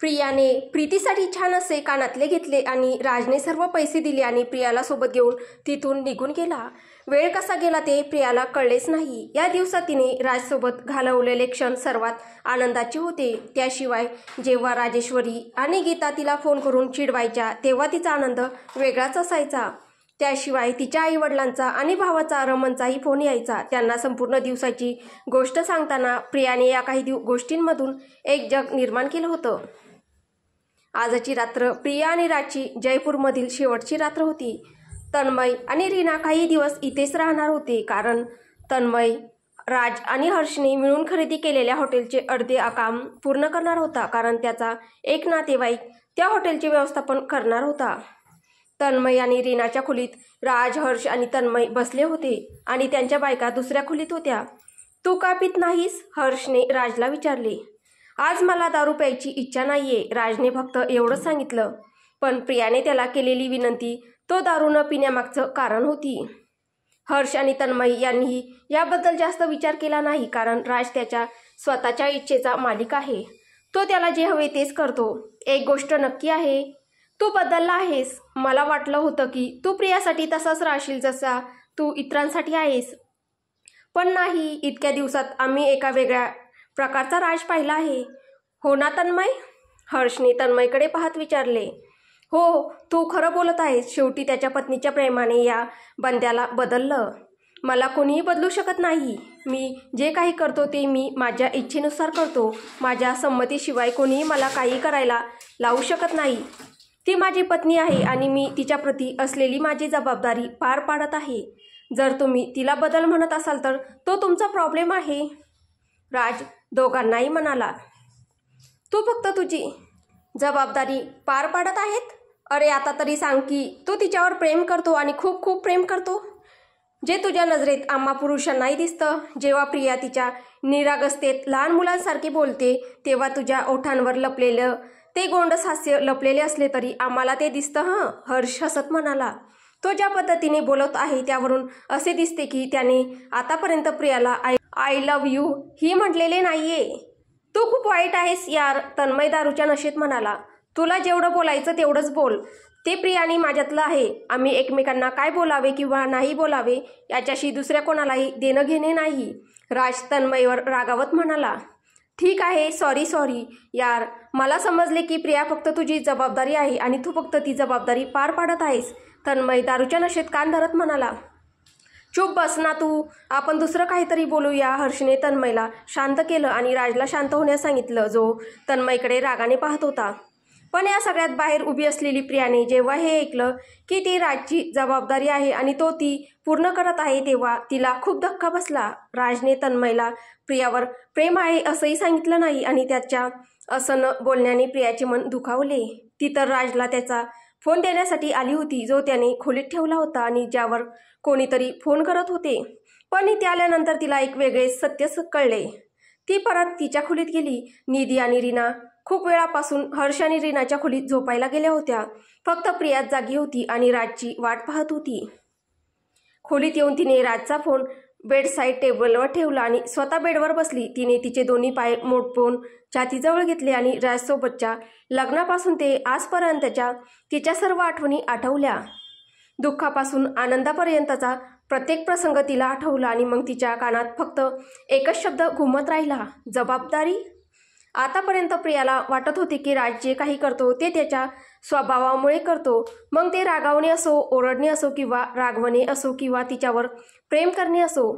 प्रियाने प्रीतीसाठी छान असे कानातले घेतले आणि राजने सर्व पैसे दिले आणि प्रियाला सोबत घेऊन तिथून निघून गेला। वेळ कसा गेला ते प्रियाला कळलेच नाही। या दिवसात तिने राजसोबत घालवलेले क्षण सर्वात आनंदाचे होते। त्याशिवाय जेव्हा राजेश्वरी आणि गीता तिला फोन करून चिडवायच्या तेव्हा तिचा आनंद वेगळाच असायचा। त्याशिवाय तिच्या आईवडिलांचा आणि भावाचा रमणचाही फोन यायचा। त्यांना संपूर्ण दिवसाची गोष्ट सांगताना प्रियाने या काही गोष्टींमधून एक जग निर्माण केलं होतं। आजची रात्र प्रिया आणि राजची जयपूरमधील शेवटची रात्र होती। तन्मय आणि रीना काही दिवस इथेच राहणार होते, कारण तन्मय राज आणि हर्षने मिळून खरेदी केलेल्या हॉटेलचे अर्धे काम पूर्ण करणार होता, कारण त्याचा एक नातेवाईक त्या हॉटेलचे व्यवस्थापन करणार होता। तन्मय आणि रीनाच्या खोलीत राज, हर्ष आणि तन्मय बसले होते आणि त्यांच्या बायका दुसऱ्या खोलीत होत्या। तू का पित नाहीस? हर्षने राजला विचारले। आज मला दारू प्यायची इच्छा नाहीये, राजने फक्त एवढंच सांगितलं। पण प्रियाने त्याला केलेली विनंती तो दारू न पिण्यामागचं कारण होती। हर्ष आणि तन्मय यांनीही याबद्दल जास्त विचार केला नाही, कारण राज त्याच्या स्वतःच्या इच्छेचा मालिक आहे। तो त्याला जे हवे तेच करतो। एक गोष्ट नक्की आहे, तू बदलला आहेस। मला वाटलं होतं की तू प्रियासाठी तसाच राहशील जसा तू इतरांसाठी आहेस, पण नाही। इतक्या दिवसात आम्ही एका वेगळ्या प्रकारचा राज पाहिला आहे, हो ना तन्मय? हर्षने तन्मयकडे पाहत विचारले। हो, तू खरं बोलत आहेस। शेवटी त्याच्या पत्नीच्या प्रेमाने या बंद्याला बदललं। मला कोणीही बदलू शकत नाही। मी जे काही करतो ते मी माझ्या इच्छेनुसार करतो। माझ्या संमतीशिवाय कोणीही मला काही करायला लावू शकत नाही। ती माझी पत्नी आहे आणि मी तिच्याप्रती असलेली माझी जबाबदारी पार पाडत आहे। जर तुम्ही तिला बदल म्हणत असाल तर तो तुमचा प्रॉब्लेम आहे, राज दोघांनाही म्हणाला। तू फक्त तुझी जबाबदारी पार पाडत आहेत? अरे आता तरी सांग की तू तिच्यावर प्रेम करतो आणि खूप खूप प्रेम करतो, जे तुझ्या नजरेत आम्हा पुरुषांनाही दिसतं। जेव्हा प्रिया तिच्या निरागसतेत लहान मुलांसारखी बोलते तेव्हा तुझ्या ओठांवर लपलेलं ते गोंडस हास्य लपलेले असले तरी आम्हाला ते दिसतं हं, हर्ष हसत म्हणाला। तो ज्या पद्धतीने बोलत आहे त्यावरून असे दिसते की त्याने आतापर्यंत प्रियाला आय लव्ह यू ही म्हटलेले नाहीये। तू खूप वाईट आहेस यार, तन्मय दारूच्या नशेत म्हणाला। तुला जेवढं बोलायचं तेवढंच बोल, ते प्रियाने माझ्यातलं आहे। आम्ही एकमेकांना काय बोलावे किंवा नाही बोलावे याच्याशी दुसऱ्या कोणालाही देणं घेणे नाही, राज तन्मयवर रागावत म्हणाला। ठीक आहे, सॉरी यार, मला समजले की प्रिया फक्त तुझी जबाबदारी आहे आणि तू फक्त ती जबाबदारी पार पाडत आहेस, तन्मय दारूच्या नशेत कान धरत म्हणाला। चुप बस ना तू, आपण दुसरं काहीतरी बोलूया। हर्षने तन्मयला शांत केलं आणि राजला शांत होण्यास सांगितलं, जो तन्मयकडे रागाने पाहत होता। पण या सगळ्यात बाहेर उभी असलेली प्रियाने जेव्हा हे ऐकलं की ती राजची जबाबदारी आहे आणि तो ती पूर्ण करत आहे तेव्हा तिला खूप धक्का बसला। राजने तन्मयला प्रियावर प्रेम आहे असंही सांगितलं नाही आणि त्याच्या असं न बोलण्याने प्रियाचे मन दुखावले। ती तर राजला त्याचा फोन देण्यासाठी आली होती, जो त्याने खोलीत ठेवला होता आणि ज्यावर कोणीतरी फोन करत होते। पण इथे आल्यानंतर तिला एक वेगळे सत्य कळले। ती परत तिच्या खोलीत गेली। निधी आणि रीना खूप वेळापासून हर्ष आणि रीनाच्या खोलीत झोपायला गेल्या होत्या। फक्त प्रियाच जागी होती आणि राजची वाट पाहत होती। खोलीत येऊन तिने राजचा फोन बेडसाईड टेबलवर ठेवला आणि स्वतः बेडवर बसली। तिने तिचे दोन्ही पाय मोडपून छातीजवळ घेतले आणि राजसोबतच्या लग्नापासून ते आजपर्यंतच्या तिच्या सर्व आठवणी आठवल्या। दुःखापासून आनंदापर्यंतचा प्रत्येक प्रसंग तिला आठवला आणि मग तिच्या कानात फक्त एकच शब्द घुमत राहिला, जबाबदारी। आतापर्यंत प्रियाला वाटत होते की राज जे काही करतो ते त्याच्या स्वभावामुळे करतो, मग ते रागावणे असो, ओरडणे असो किंवा रागवणे असो किंवा तिच्यावर प्रेम करणे असो।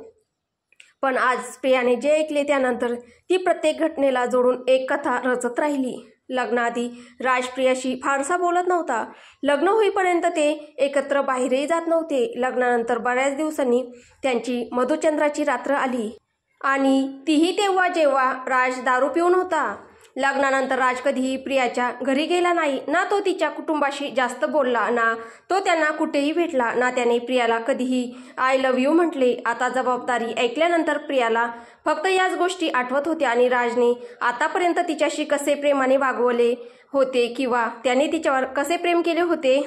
पण आज प्रियाने जे ऐकले त्यानंतर ती प्रत्येक घटनेला जोडून एक कथा रचत राहिली। लग्नाआधी राज प्रियाशी फारसा बोलत नव्हता। लग्न होईपर्यंत ते एकत्र बाहेरही जात नव्हते। लग्नानंतर बऱ्याच दिवसांनी त्यांची मधुचंद्राची रात्र आली आणि तीही तेव्हा जेव्हा राज दारू पिऊन होता। लग्नानंतर राज कधीही प्रियाच्या घरी गेला नाही, ना तो तिच्या कुटुंबाशी जास्त बोलला, ना तो त्यांना कुठेही भेटला, ना त्याने प्रियाला कधीही आय लव्ह यू म्हटले। आता जबाबदारी ऐकल्यानंतर प्रियाला फक्त याच गोष्टी आठवत होत्या आणि राजने आतापर्यंत तिच्याशी कसे प्रेमाने वागवले होते किंवा त्याने तिच्यावर कसे प्रेम केले होते।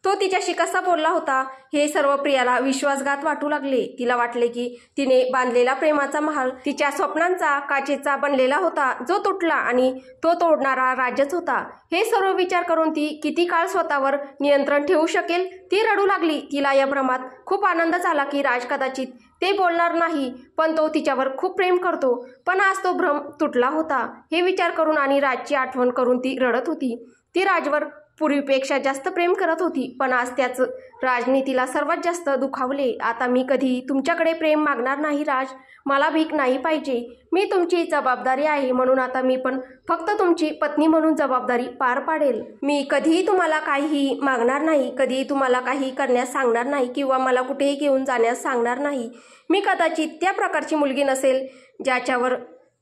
तो तिच्याशी कसा बोलला होता हे सर्व प्रियाला विश्वासघात वाटू लागले. तिला वाटले की तिने बांधलेला प्रेमाचा महाल तिच्या स्वप्नांचा काचेचा बनलेला होता, जो तुटला आणि तो तोडणारा राजच होता. हे सर्व विचार करून ती किती काळ स्वतःवर नियंत्रण ठेवू शकेल? ती रडू लागली. तिला या भ्रमात खूप आनंद झाला की राज कदाचित ते बोलणार नाही, पण तो तिच्यावर खूप प्रेम करतो. पण आज तो भ्रम तुटला होता हे विचार करून आणि राजची आठवण करून ती रडत होती. ती राजवर पूर्वीपेक्षा जास्त प्रेम करत होती, पण आज त्याच राजने तिला सर्वात जास्त दुखावले. आता मी कधी तुमच्याकडे प्रेम मागणार नाही राज, मला भीक नाही पाहिजे. मी तुमची जबाबदारी आहे, म्हणून आता मी पण फक्त तुमची पत्नी म्हणून जबाबदारी पार पाडेल. मी कधीही तुम्हाला काहीही मागणार नाही, कधीही तुम्हाला काही करण्यास सांगणार नाही किंवा मला कुठेही घेऊन जाण्यास सांगणार नाही. मी कदाचित त्या प्रकारची मुलगी नसेल ज्याच्यावर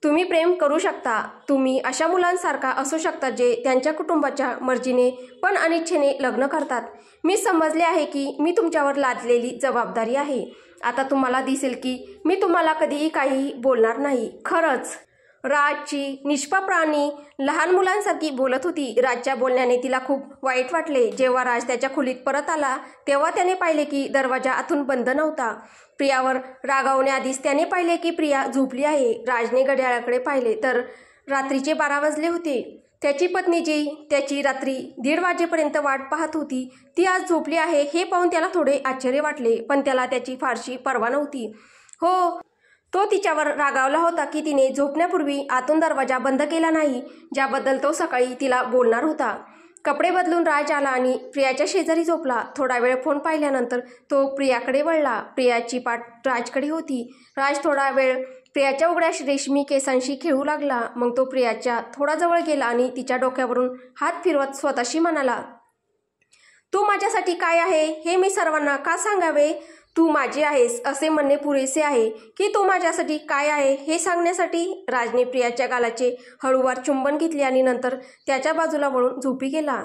तुम्ही प्रेम करू शकता. तुम्ही अशा मुलांसारखा असू शकता जे त्यांच्या कुटुंबाच्या मर्जीने पण अनिच्छेने लग्न करतात. मी समजले आहे की मी तुमच्यावर लादलेली जबाबदारी आहे. आता तुम्हाला दिसेल की मी तुम्हाला कधीही काहीही बोलणार नाही. खरंच राजची निष्पाप राणी लहान मुलांसारखी बोलत होती. राजच्या बोलण्याने तिला खूप वाईट वाटले. जेव्हा राज त्याच्या खोलीत परत आला तेव्हा त्याने पाहिले की दरवाजा आतून बंद नव्हता. प्रियावर रागावण्याआधीच त्याने पाहिले की प्रिया झोपली आहे. राजने घड्याळाकडे पाहिले तर रात्रीचे 12 वाजले होते. त्याची पत्नी जी त्याची रात्री 1:30 वाजेपर्यंत वाट पाहत होती ती आज झोपली आहे हे पाहून त्याला थोडे आश्चर्य वाटले, पण त्याला त्याची फारशी पर्वा नव्हती. हो, तो तिच्यावर रागावला होता की तिने झोपण्यापूर्वी आतून दरवाजा बंद केला नाही, ज्याबद्दल तो सकाळी तिला बोलणार होता. कपडे बदलून राज आला आणि प्रियाच्या शेजारी झोपला. थोडा वेळ फोन पाहिल्यानंतर तो प्रियाकडे वळला. प्रियाची पाठ राजकडे होती. राज थोडा वेळ प्रियाच्या उघड्या रेशमी केसांशी खेळू लागला. मग तो प्रियाच्या थोडा जवळ गेला आणि तिच्या डोक्यावरून हात फिरवत स्वतःशी म्हणाला, तू माझ्यासाठी काय आहे हे मी सर्वांना का सांगावे? तू माझी आहेस असे म्हणणे पुरेसे आहे की तू माझ्यासाठी काय आहे हे सांगण्यासाठी? राजने प्रियाच्या गालाचे हळूवार चुंबन घेतले आणि नंतर त्याच्या बाजूला वळून झोपी गेला.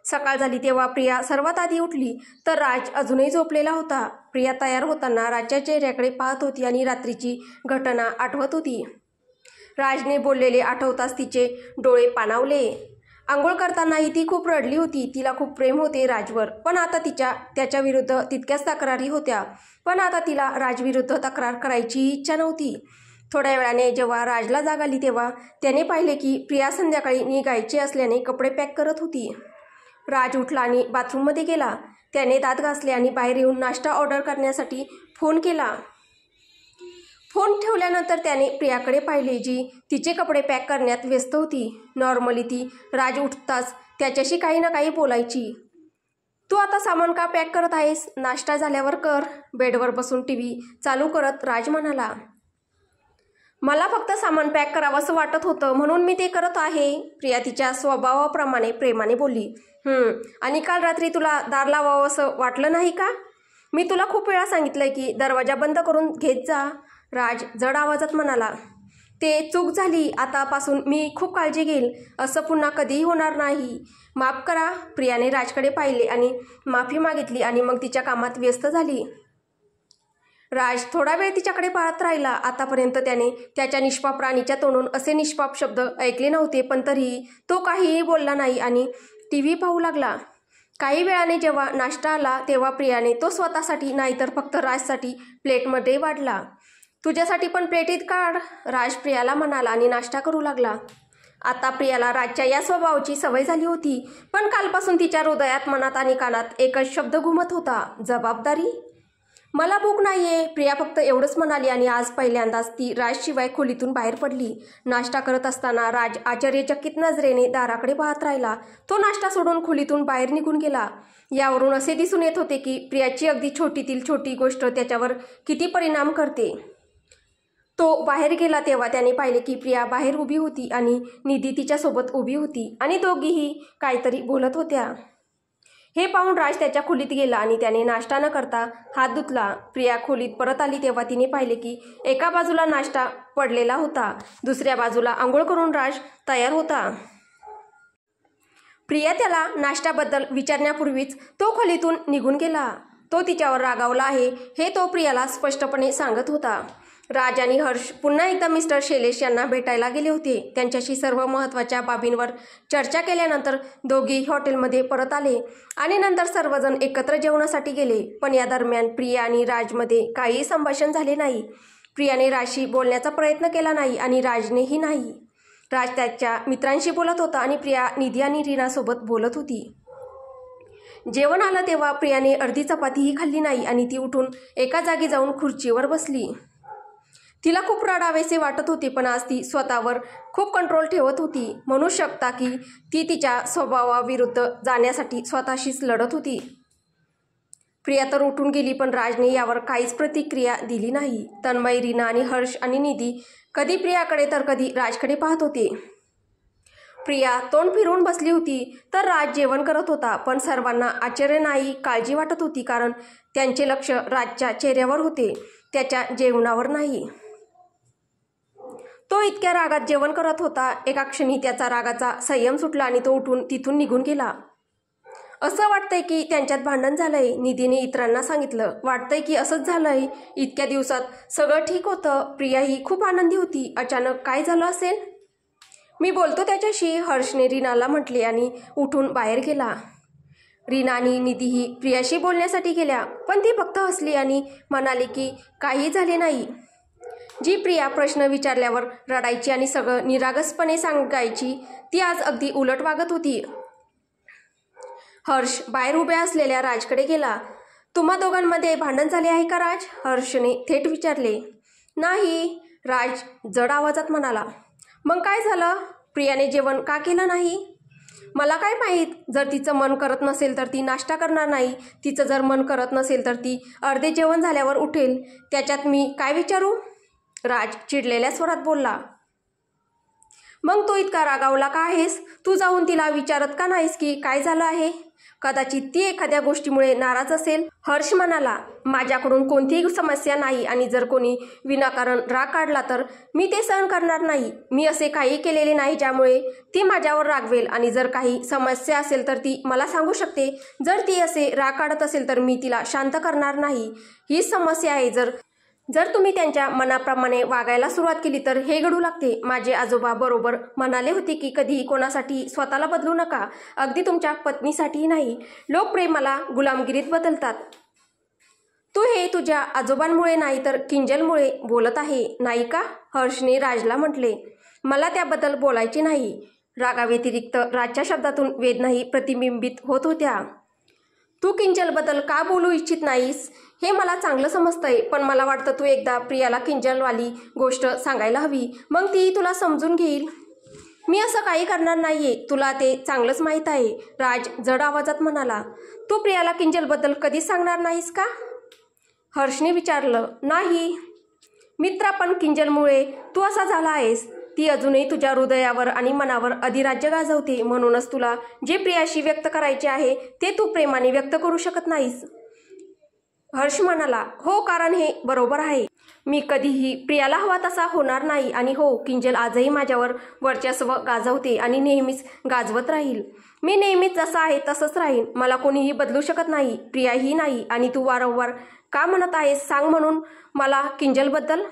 सकाळ झाली तेव्हा प्रिया सर्वात आधी उठली तर राज अजूनही झोपलेला होता. प्रिया तयार होताना राजच्या चेहऱ्याकडे पाहत होती आणि रात्रीची घटना आठवत होती. राजने बोललेले आठवताच तिचे डोळे पाणावले. आंघोळ करतानाही ती खूप रडली होती. तिला खूप प्रेम होते राजवर, पण आता त्याच्या विरुद्ध तितक्याच तक्रारी होत्या. पण आता तिला राजविरुद्ध तक्रार करायची इच्छा नव्हती. थोड्या वेळाने जेव्हा राजला जाग आली तेव्हा त्याने पाहिले की प्रिया संध्याकाळी निघायचे असल्याने कपडे पॅक करत होती. राज उठला आणि बाथरूममध्ये गेला. त्याने दात घासले आणि बाहेर येऊन नाश्ता ऑर्डर करण्यासाठी फोन केला. फोन ठेवल्यानंतर त्याने प्रियाकडे पाहिले जी तिचे कपडे पॅक करण्यात व्यस्त होती. नॉर्मली ती राज उठताच त्याच्याशी काही ना काही बोलायची. तू आता सामान का पॅक करत आहेस? नाश्ता झाल्यावर कर. बेडवर बसून टीव्ही चालू करत राज म्हणाला, मला फक्त सामान पॅक करावंसं वाटत होतं म्हणून मी ते करत आहे. प्रिया तिच्या स्वभावाप्रमाणे प्रेमाने बोलली. आणि काल रात्री तुला दार लावावंसं वाटलं नाही का? मी तुला खूप वेळा सांगितलंय की दरवाजा बंद करून घेत जा. राज जड आवाजात म्हणाला, ते चूक झाली. आतापासून मी खूप काळजी घेईल. असं पुन्हा कधीही होणार नाही. माफ करा. प्रियाने राजकडे पाहिले आणि माफी मागितली आणि मग तिच्या कामात व्यस्त झाली. राज थोडा वेळ तिच्याकडे पाहत राहिला. आतापर्यंत त्याने त्याच्या निष्पाप राणीच्या तोंडून असे निष्पाप शब्द ऐकले नव्हते, पण तरीही तो काहीही बोलला नाही आणि टीव्ही पाहू लागला. काही वेळाने जेव्हा नाश्ता आला तेव्हा प्रियाने तो स्वतःसाठी नाही तर फक्त राजसाठी प्लेटमध्ये वाढला. तुझ्यासाठी पण प्लेटीत काढ, राज प्रियाला म्हणाला आणि नाश्ता करू लागला. आता प्रियाला राजच्या या स्वभावाची सवय झाली होती, पण कालपासून तिच्या हृदयात, मनात आणि कानात एकच शब्द घुमत होता, जबाबदारी. मला भूक नाहीये, प्रिया फक्त एवढंच म्हणाली आणि आज पहिल्यांदाच ती राजशिवाय खोलीतून बाहेर पडली. नाश्ता करत असताना राज आश्चर्यचकित नजरेने दाराकडे पाहत राहिला. तो नाश्ता सोडून खोलीतून बाहेर निघून गेला. यावरून असे दिसून येत होते की प्रियाची अगदी छोटीतील छोटी गोष्ट त्याच्यावर किती परिणाम करते. तो बाहेर गेला तेव्हा त्याने पाहिले की प्रिया बाहेर उभी होती आणि निधी तिच्यासोबत उभी होती आणि दोघीही काहीतरी बोलत होत्या. हे पाहून राज त्याच्या खोलीत गेला आणि त्याने नाश्ता न करता हात धुतला. प्रिया खोलीत परत आली तेव्हा तिने पाहिले की एका बाजूला नाश्ता पडलेला होता, दुसऱ्या बाजूला आंघोळ करून राज तयार होता. प्रिया त्याला नाश्त्याबद्दल विचारण्यापूर्वीच तो खोलीतून निघून गेला. तो तिच्यावर रागावला आहे हे तो प्रियाला स्पष्टपणे सांगत होता. राज आणि हर्ष पुन्हा एकदा मिस्टर शैलेश यांना भेटायला गेले होते. त्यांच्याशी सर्व महत्त्वाच्या बाबींवर चर्चा केल्यानंतर दोघेही हॉटेलमध्ये परत आले आणि नंतर सर्वजण एकत्र जेवणासाठी गेले. पण या दरम्यान प्रिया आणि राजमध्ये काहीही संभाषण झाले नाही. प्रियाने राजशी बोलण्याचा प्रयत्न केला नाही आणि राजनेही नाही. राज त्याच्या मित्रांशी बोलत होता आणि प्रिया निधी आणि रीनासोबत बोलत होती. जेवण आलं तेव्हा प्रियाने अर्धी चपातीही खाल्ली नाही आणि ती उठून एका जागी जाऊन खुर्चीवर बसली. तिला खूप रडावेसे वाटत होते, पण आज ती स्वतःवर खूप कंट्रोल ठेवत होती. म्हणू शकता की ती तिच्या स्वभावाविरुद्ध जाण्यासाठी स्वतःशीच लढत होती. प्रिया तर उठून गेली, पण राजने यावर काहीच प्रतिक्रिया दिली नाही. तन्मय, रीना आणि हर्ष आणि निधी कधी प्रियाकडे तर कधी राजकडे पाहत होते. प्रिया तोंड फिरवून बसली होती तर राज जेवण करत होता. पण सर्वांना आश्चर्य नाही, काळजी वाटत होती, कारण त्यांचे लक्ष राजच्या चेहऱ्यावर होते, त्याच्या जेवणावर नाही. तो इतक्या रागात जेवण करत होता. एका क्षणी त्याचा रागाचा संयम सुटला आणि तो उठून तिथून निघून गेला. असं वाटतंय की त्यांच्यात भांडण झालंय, निधीने इतरांना सांगितलं. वाटतंय की असंच झालंय. इतक्या दिवसात सगळं ठीक होतं. प्रिया ही खूप आनंदी होती. अचानक काय झालं असेल? मी बोलतो त्याच्याशी, हर्षने रीनाला म्हटले आणि उठून बाहेर गेला. रीना आणि निधीही प्रियाशी बोलण्यासाठी गेल्या, पण ती फक्त हसली आणि म्हणाली की काही झाले नाही. जी प्रिया प्रश्न विचारल्यावर रडायची आणि सगळं निरागसपणे सांगायची, ती आज अगदी उलट वागत होती. हर्ष बाहेर उभ्या असलेल्या राजकडे गेला. तुम्हा दोघांमध्ये भांडण झाले आहे का राज? हर्षने थेट विचारले. नाही, राज जड आवाजात म्हणाला. मग काय झालं? प्रियाने जेवण का केलं नाही? मला काय माहीत. जर तिचं मन करत नसेल तर ती नाश्ता करणार नाही. तिचं जर मन करत नसेल तर ती अर्धे जेवण झाल्यावर उठेल. त्याच्यात मी काय विचारू? राज चिडलेल्या स्वरात बोलला. मग तू इतका रागावला का आहेस? तू जाऊन तिला विचारत का नाहीस की काय झालं आहे? कदाचित ती एखाद्या गोष्टीमुळे नाराज असेल. हर्ष म्हणाला. माझ्याकडून कोणतीही समस्या नाही आणि जर कोणी विनाकारण राग काढला तर मी ते सहन करणार नाही. मी असे काही केलेले नाही ज्यामुळे ती माझ्यावर रागवेल आणि जर काही समस्या असेल तर ती मला सांगू शकते. जर ती असे राग काढत असेल तर मी तिला शांत करणार नाही. हीच समस्या आहे. जर तुम्ही त्यांच्या मनाप्रमाणे वागायला सुरुवात केली तर हे घडू लागते. माझे आजोबा बरोबर म्हणाले होते की कधीही कोणासाठी स्वतःला बदलू नका, अगदी तुमच्या पत्नीसाठीही नाही. लोक प्रेमाला गुलामगिरीत बदलतात. तू हे तुझ्या आजोबांमुळे नाही तर किंजलमुळे बोलत आहे, नाही का? हर्षने राजला म्हटले. मला त्याबद्दल बोलायचे नाही. रागाव्यतिरिक्त राजच्या शब्दातून वेदनाही प्रतिबिंबित होत होत्या. तू किंजलबद्दल का बोलू इच्छित नाहीस हे मला चांगलं समजतंय, पण मला वाटतं तू एकदा प्रियाला किंजलवाली गोष्ट सांगायला हवी, मग ती तुला समजून घेईल. मी असं काही करणार नाहीये, तुला ते चांगलंच माहीत आहे, राज जड आवाजात म्हणाला. तू प्रियाला किंजलबद्दल कधीच सांगणार नाहीस का? हर्षने विचारलं. नाही मित्रा, पण किंजलमुळे तू असा झाला आहेस. ती अजूनही तुझ्या हृदयावर आणि मनावर अधिराज्य गाजवते. म्हणूनच तुला जे प्रियाशी व्यक्त करायचे आहे ते तू प्रेमाने व्यक्त करू शकत नाहीस. हर्ष म्हणाला. हो, कारण हे बरोबर आहे. मी कधीही प्रियाला हवा तसा होणार नाही. आणि हो, किंजल आजही माझ्यावर वर्चस्व गाजवते आणि नेहमीच गाजवत राहील. मी नेहमीच जसा आहे तसंच राहीन. मला कोणीही बदलू शकत नाही, प्रियाही नाही. आणि तू वारंवार का म्हणत आहेस सांग म्हणून मला किंजलबद्दल?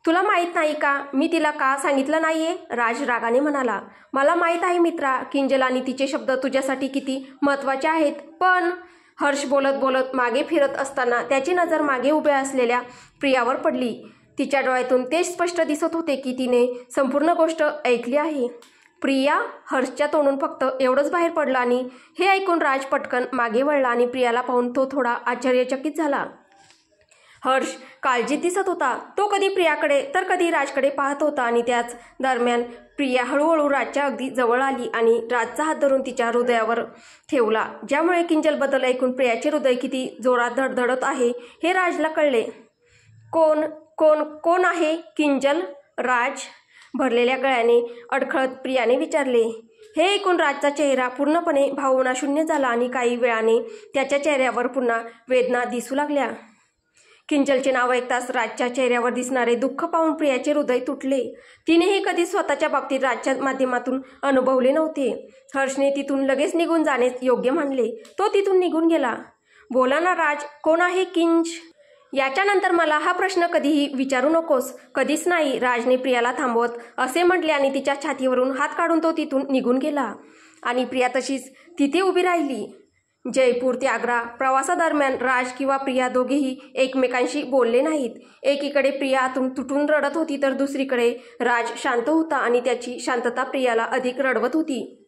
तुला माहीत नाही का मी तिला का सांगितलं नाहीये? राज रागाने म्हणाला. मला माहीत आहे मित्रा, किंजल आणि तिचे शब्द तुझ्यासाठी किती महत्त्वाचे आहेत. पण हर्ष बोलत बोलत मागे फिरत असताना त्याची नजर मागे उभ्या असलेल्या प्रियावर पडली. तिच्या डोळ्यातून ते स्पष्ट दिसत होते की तिने संपूर्ण गोष्ट ऐकली आहे. प्रिया? हर्षच्या तोंडून फक्त एवढंच बाहेर पडलं आणि हे ऐकून राज पटकन मागे वळला आणि प्रियाला पाहून तो थोडा आश्चर्यचकित झाला. हर्ष काळजीत दिसत होता. तो कधी प्रियाकडे तर कधी राजकडे पाहत होता आणि त्याच दरम्यान प्रिया हळूहळू राजच्या अगदी जवळ आली आणि राजचा हात धरून तिच्या हृदयावर ठेवला, ज्यामुळे किंजलबद्दल ऐकून प्रियाचे हृदय किती जोरात धडधडत आहे हे राजला कळले. कोण कोण कोण आहे किंजल? राज भरलेल्या गळ्याने अडखळत प्रियाने विचारले. हे ऐकून राजचा चेहरा पूर्णपणे भावनाशून्य झाला आणि काही वेळाने त्याच्या चेहऱ्यावर पुन्हा वेदना दिसू लागल्या. किंजलचे नाव ऐकताच राजच्या चेहऱ्यावर दिसणारे दुःख पाहून प्रियाचे हृदय तुटले. तिनेही कधी स्वतःच्या बाबतीत राजच्या माध्यमातून अनुभवले नव्हते. हर्षने तिथून लगेच निघून जाणे योग्य मानले. तो तिथून निघून गेला. बोला ना राज, कोण आहे किंज? याच्यानंतर मला हा प्रश्न कधीही विचारू नकोस. कधीच नाही, राजने प्रियाला थांबवत असे म्हटले आणि तिच्या छातीवरून हात काढून तो तिथून निघून गेला. आणि प्रिया तशीच तिथे उभी राहिली. जयपूर ते आग्रा प्रवासादरम्यान राज किंवा प्रिया दोघेही एकमेकांशी बोलले नाहीत. एकीकडे प्रिया आतून तुटून रडत होती तर दुसरीकडे राज शांत होता आणि त्याची शांतता प्रियाला अधिक रडवत होती.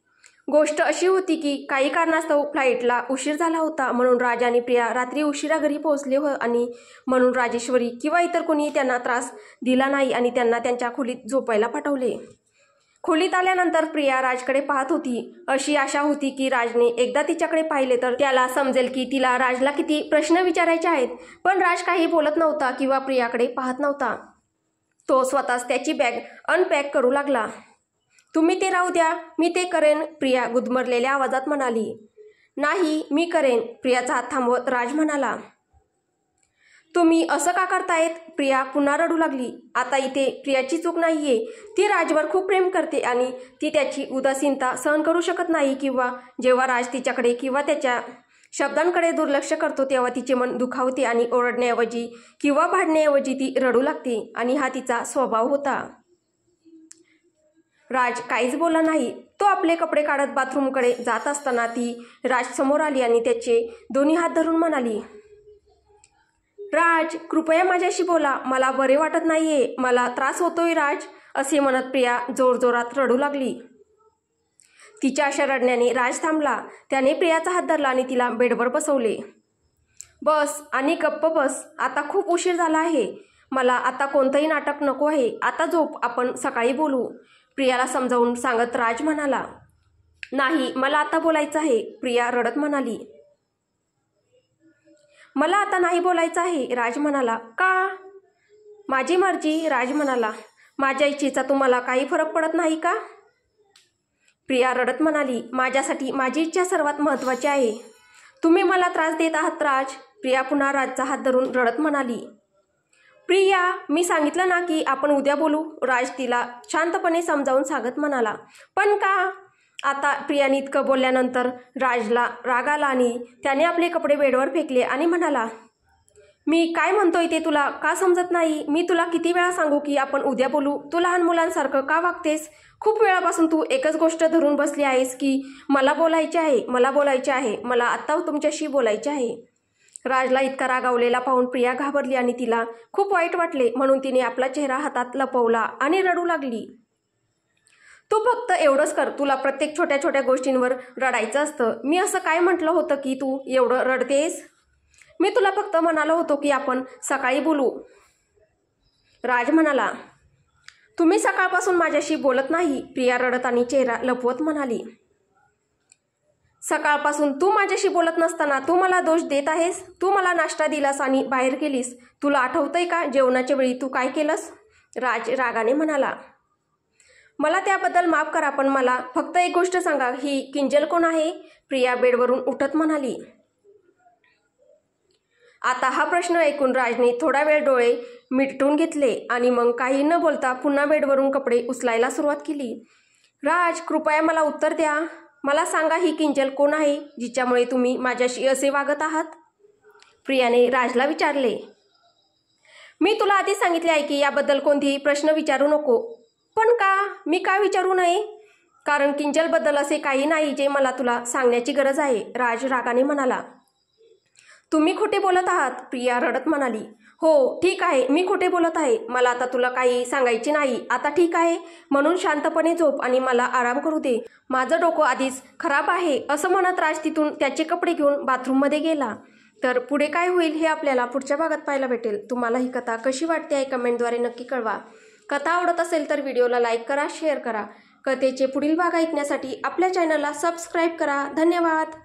गोष्ट अशी होती की काही कारणास्तव फ्लाईटला उशीर झाला होता, म्हणून राज आणि प्रिया रात्री उशिरा घरी पोहोचले आणि म्हणून राजेश्वरी किंवा इतर कोणी त्यांना त्रास दिला नाही आणि त्यांना त्यांच्या खोलीत झोपायला पाठवले. खोलीत आल्यानंतर प्रिया राजकडे पाहत होती. अशी आशा होती की राजने एकदा तिच्याकडे पाहिले तर त्याला समजेल की तिला राजला किती प्रश्न विचारायचे आहेत. पण राज काही बोलत नव्हता किंवा प्रियाकडे पाहत नव्हता. तो स्वतःच त्याची बॅग अनपॅक करू लागला. तुम्ही ते राहू द्या, मी ते करेन, प्रिया गुदमरलेल्या आवाजात म्हणाली. नाही, मी करेन, प्रियाचा हात थांबवत राज म्हणाला. तुम्ही असं का करतायत? प्रिया पुन्हा रडू लागली. आता इथे प्रियाची चूक नाहीये. ती राजवर खूप प्रेम करते आणि ती त्याची उदासीनता सहन करू शकत नाही किंवा जेव्हा राज तिच्याकडे किंवा त्याच्या शब्दांकडे दुर्लक्ष करतो तेव्हा तिचे मन दुखावते आणि ओरडण्याऐवजी किंवा भांडण्याऐवजी ती रडू लागते आणि हा तिचा स्वभाव होता. राज काहीच बोलला नाही. तो आपले कपडे काढत बाथरूमकडे जात असताना ती राज समोर आली आणि त्याचे दोन्ही हात धरून म्हणाली, राज, कृपया माझ्याशी बोला, मला बरे वाटत नाहीये, मला त्रास होतोय राज, असे म्हणत प्रिया जोरजोरात रडू लागली. तिच्या अशा रडण्याने राज थांबला. त्याने प्रियाचा हात धरला आणि तिला बेडवर बसवले. बस आणि गप्प बस, आता खूप उशीर झाला आहे, मला आता कोणतंही नाटक नको आहे, आता झोप, आपण सकाळी बोलू, प्रियाला समजावून सांगत राज म्हणाला. नाही, मला आता बोलायचं आहे, प्रिया रडत म्हणाली. मला आता नाही बोलायचं आहे, राज म्हणाला. का? माझी मर्जी, राज म्हणाला. माझ्या इच्छेचा तुम्हाला काही फरक पडत नाही का? प्रिया रडत म्हणाली. माझ्यासाठी माझी इच्छा सर्वात महत्त्वाची आहे. तुम्ही मला त्रास देत आहात राज, प्रिया पुन्हा राजचा हात धरून रडत म्हणाली. प्रिया, मी सांगितलं ना की आपण उद्या बोलू, राज तिला शांतपणे समजावून सांगत म्हणाला. पण का? आता प्रियाने इतकं बोलल्यानंतर राजला राग आला आणि त्याने आपले कपडे बेडवर फेकले आणि म्हणाला, मी काय म्हणतोय ते तुला का समजत नाही? मी तुला किती वेळा सांगू की आपण उद्या बोलू? तू लहान मुलांसारखं का वागतेस? खूप वेळापासून तू एकच गोष्ट धरून बसली आहेस की मला बोलायचे आहे, मला बोलायचे आहे, मला आत्ता तुमच्याशी बोलायचे आहे. राजला इतका रागावलेला पाहून प्रिया घाबरली आणि तिला खूप वाईट वाटले, म्हणून तिने आपला चेहरा हातात लपवला आणि रडू लागली. तू फक्त एवढंच कर, तुला प्रत्येक छोट्या छोट्या गोष्टींवर रडायचं असतं. मी असं काय म्हटलं होतं की तू एवढं रडतेस? मी तुला फक्त म्हणालो होतो की आपण सकाळी बोलू, राज म्हणाला. तुम्ही सकाळपासून माझ्याशी बोलत नाही, प्रिया रडत आणि चेहरा लपवत म्हणाली. सकाळपासून तू माझ्याशी बोलत नसताना तू मला दोष देत आहेस. तू मला नाश्ता दिलास आणि बाहेर गेलीस. तुला आठवतंय का जेवणाच्या वेळी तू काय केलंस? राज रागाने म्हणाला. मला त्याबद्दल माफ करा, पण मला फक्त एक गोष्ट सांगा, ही किंजल कोण आहे? प्रिया बेडवरून उठत म्हणाली. आता हा प्रश्न ऐकून राजने थोडा वेळ डोळे मिटून घेतले आणि मग काही न बोलता पुन्हा बेडवरून कपडे उचलायला सुरुवात केली. राज, कृपया मला उत्तर द्या, मला सांगा, ही किंजल कोण आहे जिच्यामुळे तुम्ही माझ्याशी असे वागत आहात? प्रियाने राजला विचारले. मी तुला आधी सांगितले आहे की याबद्दल कोणतेही प्रश्न विचारू नको. पण का? मी का विचारू नये? कारण किंजलबद्दल असे काही नाही जे मला तुला सांगण्याची गरज आहे, राज रागाने म्हणाला. तुम्ही खोटे बोलत आहात, प्रिया रडत म्हणाली. हो, ठीक आहे, मी खोटे बोलत आहे, मला आता तुला काही सांगायचे नाही. आता ठीक आहे, म्हणून शांतपणे झोप आणि मला आराम करू दे, माझं डोकं आधीच खराब आहे, असं म्हणत राज तिथून त्याचे कपडे घेऊन बाथरूममध्ये गेला. तर पुढे काय होईल हे आपल्याला पुढच्या भागात पाहायला भेटेल. तुम्हाला ही कथा कशी वाटते आहे कमेंटद्वारे नक्की कळवा. कथा आवडत असेल तर व्हिडिओला लाईक करा, शेअर करा. कथेचे पुढील भाग ऐकण्यासाठी आपल्या चॅनलला सबस्क्राईब करा. धन्यवाद.